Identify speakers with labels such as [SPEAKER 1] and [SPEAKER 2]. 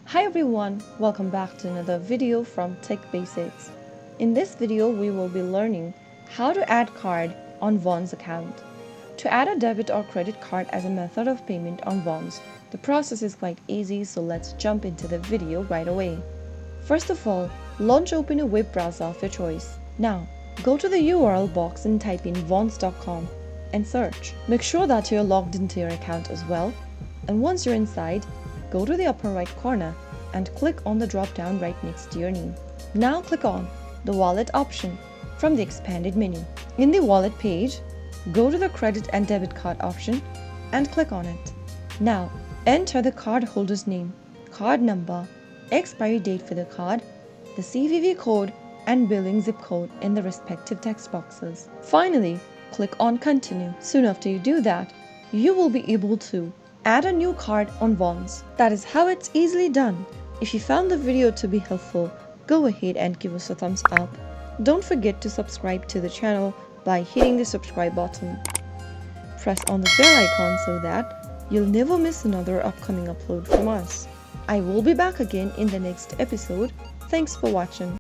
[SPEAKER 1] Hi everyone, welcome back to another video from Tech Basics. In this video, we will be learning how to add card on Vaughn's account. To add a debit or credit card as a method of payment on Vaughn's, the process is quite easy, so let's jump into the video right away. First of all, launch open a web browser of your choice. Now, go to the URL box and type in vaughns.com and search. Make sure that you're logged into your account as well. And once you're inside, go to the upper right corner and click on the drop down right next to your name. Now click on the wallet option from the expanded menu. In the wallet page, go to the credit and debit card option and click on it. Now enter the cardholder's name, card number, expiry date for the card, the CVV code and billing zip code in the respective text boxes. Finally, click on continue. Soon after you do that, you will be able to add a new card on Vaughn's. That is how it's easily done. If you found the video to be helpful, go ahead and give us a thumbs up. Don't forget to subscribe to the channel by hitting the subscribe button. Press on the bell icon so that you'll never miss another upcoming upload from us. I will be back again in the next episode. Thanks for watching.